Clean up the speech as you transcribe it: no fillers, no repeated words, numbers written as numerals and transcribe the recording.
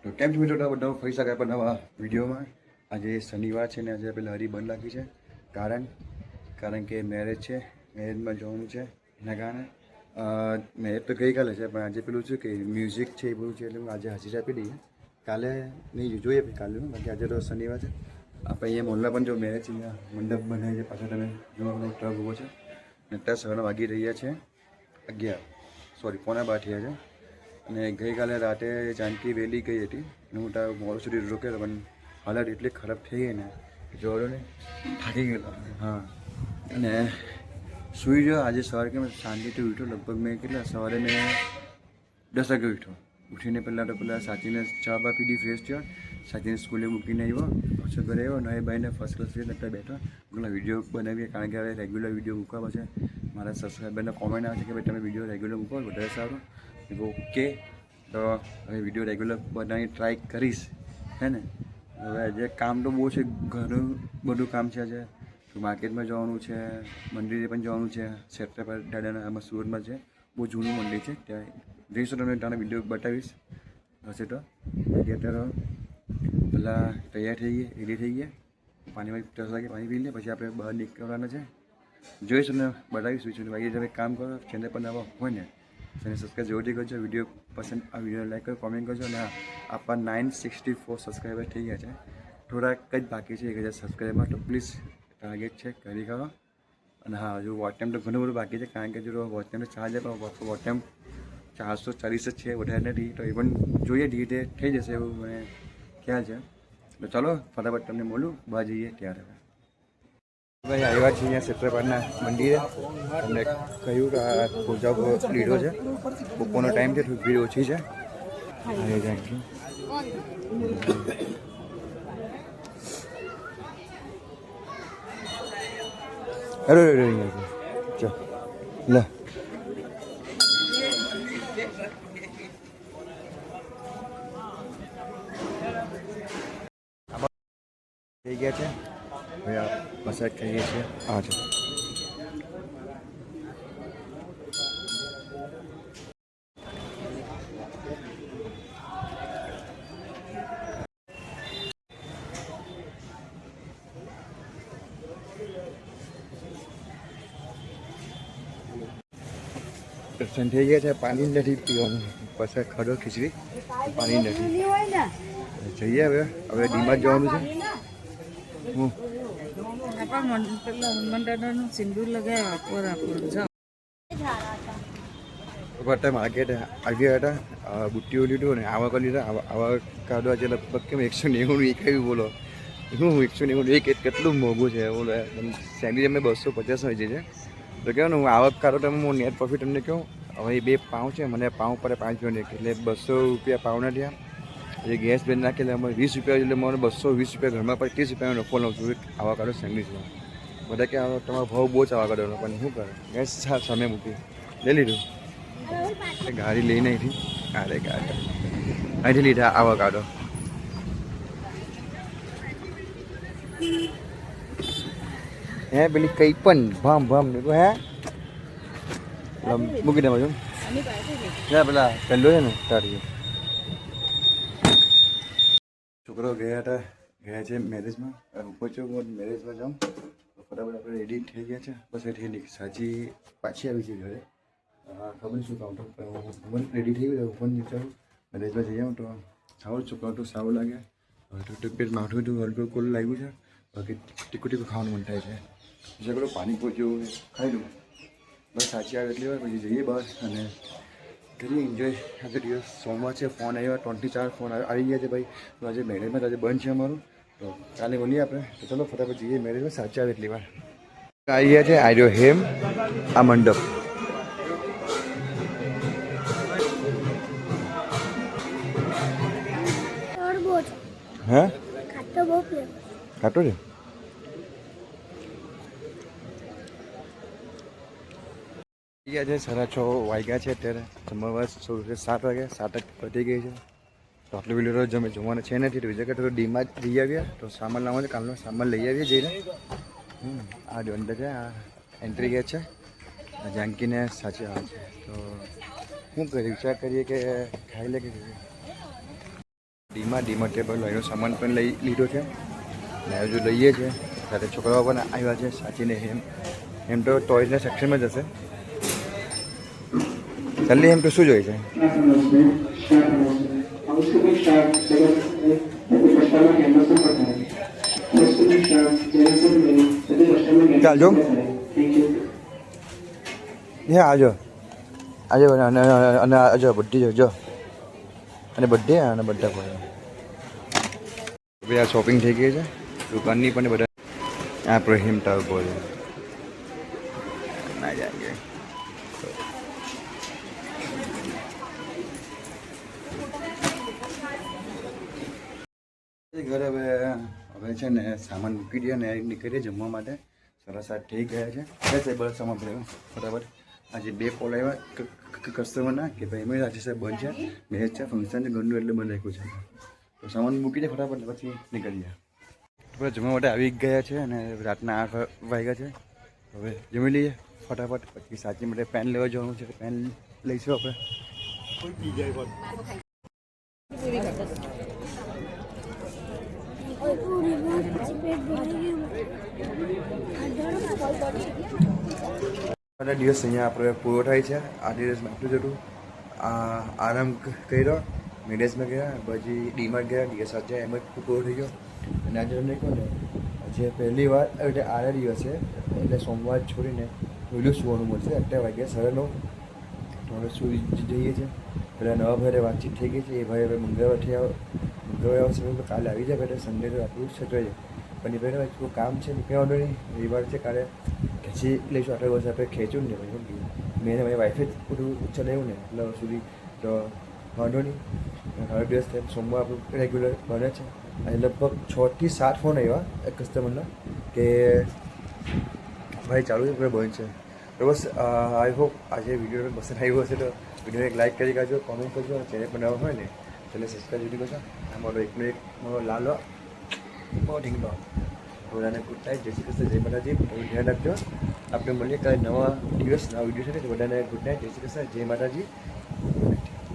તો કેમ છો મિત્રો, બધા ફરી શકાય પણ નવા વિડીયોમાં. આજે શનિવાર છે ને આજે પેલા હરી બંધ રાખી છે. કારણ કે મેરેજ છે, મેરેજમાં જવાનું છે. એના કારણે મેરેજ તો ગઈકાલે છે પણ આજે પેલું છે કે મ્યુઝિક છે એ બધું છે એટલે આજે હાજરી આપી દઈએ. કાલે નહીં જોઈએ કાલે, બાકી આજે તો શનિવાર છે. આપણે અહીંયા મોહલ્લા પણ જો મેરેજ છે, અહીંયા મંડપ બનાવે છે. પાછળ તમે જોવા ટ્રક ઊભો છે. અત્યારે સવારના વાગી રહ્યા છે 11:12 થયા છે. અને ગઈકાલે રાતે જાનકી વહેલી ગઈ હતી અને હું ત્યાં મોડું સુધી રોકેલો પણ હાલત એટલી ખરાબ થઈ ગઈ ને જોડો ને થાકી ગયેલો. હા, અને સૂઈ ગયો. આજે સવારે કેમ શાંતિથી ઉઠ્યો. લગભગ મેં કેટલા સવારે મેં 10 વાગે ઉઠ્યો. ઉઠીને પહેલાં તો સાચીને ચા બા પીધી, ફ્રેશ થયો. સાચીને સ્કૂલે મૂકીને આવ્યો, પાછો ઘરે આવ્યો. નવી બાઈને ફર્સ્ટ ક્લાસ ફ્રેશ અત્યારે બેઠો. પેલા વિડીયો બનાવીએ કારણ કે હવે રેગ્યુલર વિડીયો મૂકવા છે. મારા સબસ્ક્રાઈબરને કોમેન્ટ આવે છે કે ભાઈ તમે વિડીયો રેગ્યુલર મૂકો વધારે સારું. ઓકે, તો હવે વિડીયો રેગ્યુલર બનાવી ટ્રાય કરીશ, હે ને. હવે આજે કામ તો બહુ છે, ઘણું બધું કામ છે. આજે માર્કેટમાં જવાનું છે, મંદિરે પણ જવાનું છે. સેક્ટર દાદાના આમાં સુરતમાં છે, બહુ જૂનું મંદિર છે. ત્યાં જઈશું, તમને ત્યાંનો વિડીયો બતાવીશ હશે તો. બાકી અત્યારે પહેલાં તૈયાર થઈ ગઈ, રેડી થઈ ગયા. પાણીમાં 10 વાગે પાણી પી લે, પછી આપણે બહાર નીકળવાના છે. જોઈશું ને બતાવીશું. બાકી તમે કામ કરો, ચેનલ પર નવા હોય ને તેને સબસ્ક્રાઈબ જરૂરથી કરજો. વિડીયો પસંદ આ વિડીયો લાઈક કરો, કોમેન્ટ કરજો. અને આપણા 964 સબસ્ક્રાઈબર થઈ ગયા છે. થોડાક જ બાકી છે 1000 સબસ્ક્રાઈબરમાં, તો પ્લીઝ ટાર્ગેટ છે કરી કરો. અને હા, હજુ વોચ ટાઈમ તો ઘણું બધું બાકી છે કારણ કે જો વોચ ટાઈમ તો 4000 પણ વોચ ટાઈમ 440 જ છે, વધારે નથી. તો એ પણ જોઈએ, ધીરે ધીરે થઈ જશે એવું મને ખ્યાલ છે. તો ચાલો ફટાફટ તમને મળું બહાર જઈએ ત્યારે. ભાઈ આવ્યા છીએ અહીંયા સેક્ટરપાડના મંદિરે. તમને કહ્યું કે આ પૂજા લીધો છે. બપોરનો ટાઈમ છે, થોડી ભીડ ઓછી છે. અરે ચો લે થઈ ગયા છે. હવે આ મસાજ કરીએ છીએ. આ છે દર્શન થઈ ગયા છે. પાણી નથી પીવાનું, પછી ખડો ખીચડી, પાણી નથી. જઈએ હવે ડીમાર્ટ જવાનું છે. હું સિંદૂર લગાવ્યા માર્કેટ આવ્યા હતા. બુટ્ટીઓ લીધું અને આવા લીધા. આવા કાઢવા આજે લગભગ કેમ 190 એક આવ્યું. બોલો હું 190 એક કેટલું મોંઘું છે. બોલો સેન્ડવિચ અમે 250 હોય છે. તો કહો ને હું આવક કાઢો તમે હું નેટ પ્રોફિટ તમને કહું. હવે 2 પાઉં છે, મને પાઉં પડે 5 યુનિટ એટલે 200 રૂપિયા પાઉંના થયા. એ ગેસ બેન નાખેલા અમારે 20 રૂપિયા, એટલે મને 220 રૂપિયા ઘરમાં પડે 30 રૂપિયાનો નફો લઉં છું આવા કાઢો સેન્ડવિચમાં. બધા કે તમારો ભાવ બહુ જ આવા કાઢવાનો, પણ શું કરે ગેસ સામે મૂકી લઈ લીધું. ગાડી લઈને અહીંથી અહીંથી લીધા આવા કાઢો. હે પેલી કઈ પણ ભામ હે મૂકી દે બાજુ. પેલા પહેલો છે ને તારી છોકરો ગયા છે મેરેજમાં. ઉપર છો મેરેજમાં જાઉં તો ફટાફટ આપણે રેડી થઈ ગયા છે. બસ એથી સાચી પાછી આવી છે ઘરે. ખબર શું કાઉન્ટર હું રેડી થઈ ગયું. હું પણ વિચારું મેરેજમાં જઈ આવું તો સારું છોકરા તો સારું લાગે. હવે તો પેટ માથું તો હલકું કોલ લાગ્યું છે. બાકી ટીકું ખાવાનું મન થાય છે. બીજા બધું પાણી પહોંચ્યું ખાઈ લઉં. બસ સાચી આવે એટલી વાર પછી જઈએ બહાર અને કરીએ એન્જોય. આજે દિવસ સોમવાર છે. ફોન આવ્યા 3 થી 4 ફોન આવી ગયા છે ભાઈ. તો આજે મેરેજમાં આજે બંધ છે અમારું. તો કાલે મળીએ આપણે. તો ચલો ફટાફટ જઈએ મેરેજમાં. સાચી આવે એટલી વાર આવી ગયા છે. આર્યો હેમ આ મંડપ. હે ખાટો છે. ગયા છે 6:30 વાગ્યા છે અત્યારે. જમવા 7 વાગ્યા 7 પતી ગઈ છે. તો આટલું વિડીયો જમે જમવાના છે નથી. તો બીજા કરતા તો ડીમાર્ટ જઈ આવ્યા. તો સામાન લાવવાનો છે, કાલનો સામાન લઈ આવીએ જઈને. આ જો અંદર છે, આ એન્ટ્રી ગેટ છે. જાનકીને સાચી આવે છે. તો શું કરીએ વિચાર કરીએ કે ખાઈ લે કે ડીમાં ટેબલ એનો સામાન પણ લઈ લીધો છે ને હજુ લઈએ છીએ. સાથે છોકરાઓ પણ આવ્યા છે. સાચીને એમ તો ટોયના સેક્શનમાં જ હશે. ચાલી એમ તો શું જોઈએ છે? ચાલ જો હે આજો અને આજો બધી જો અને બધે અને બધા પડે આ શોપિંગ થઈ ગઈ છે દુકાનની પણ બધા. આ પ્રહીમ ટાવર બોલે ના જાય ઘરે હવે છે ને સામાન મૂકી દે ને નીકળીએ જમવા માટે. 7:30 થઈ ગયા છે. બધા સામાન પડ્યો બરાબર. આજે 2 કોલ આવ્યા કસ્ટમરના કે ભાઈ મેં આજે સાહેબ બંધ છે, મેચ છે, ફંક્શન છે, ઘરનું એટલે બંધ રાખ્યું છે. તો સામાન મૂકી દે ફટાફટ પછી નીકળીએ. આપણે જમવા માટે આવી ગયા છે અને રાતના 8 વાગ્યા છે. હવે જમી લઈએ ફટાફટ. પછી સાચી માટે પેન લેવા જવાનું છે. પેન લઈશું આપણે. બધા દિવસ અહીંયા આપણે પૂરો થાય છે. આ દિવસ આટલું જ હતું. આરામ કર્યો, મેરેજમાં ગયા, પછી ડીમાં ગયા, દિવસ આજે એમ જ પૂરો થઈ ગયો. અને આજે તમને કહો ને આજે પહેલી વાર એટલે આના દિવસે એટલે સોમવાર છોડીને વહેલું સુવાનું મળશે. 8 વાગ્યા 9:30 તો હવે સુઈ જઈએ છીએ. પેલા નવા ભાઈ વાતચીત થઈ ગઈ છે. એ ભાઈ હવે મંગળવારથી આવશે. કાલે આવી જાય. એટલે સન્ડે તો આટલું સચવાઈ જાય. પણ એ ભાઈ થોડું કામ છે ને કહેવાનું નહીં. રવિવાર છે કાલે ખેંચી લઈશું. 8 વર્ષ આપણે ખેંચ્યું ને ભાઈ મેં મારી વાઈફે જ બધું ચલાવ્યું ને એટલે સુધી તો વાંધો નહીં. હવે દિવસ થાય સોમવાર આપણું રેગ્યુલર બને છે. અને લગભગ 6 થી 7 ફોન આવ્યા એક કસ્ટમરના કે ભાઈ ચાલુ છે આપણે બંધ છે. તો બસ આઈ હોપ આજે વિડીયો પસંદ આવ્યો હશે તો વિડીયોને એક લાઇક કરી કાઢજો, કોમેન્ટ કરજો. અને ચેનલ બનાવવા હોય ને ચેનલ સબસ્ક્રાઈબ કરી કરજો. આ મારો એકનો એક મારો લાલો બહુ ઢીંગલો. બધાને ગુડ નાઇટ, જય શ્રી કૃષ્ણ, જય માતાજી. એવું ધ્યાન રાખજો. આપણે મળીએ કાલે નવા દિવસ નવા વિડીયો સાથે. બધાને ગુડ નાઇટ, જય શ્રી કૃષ્ણ, જય માતાજી.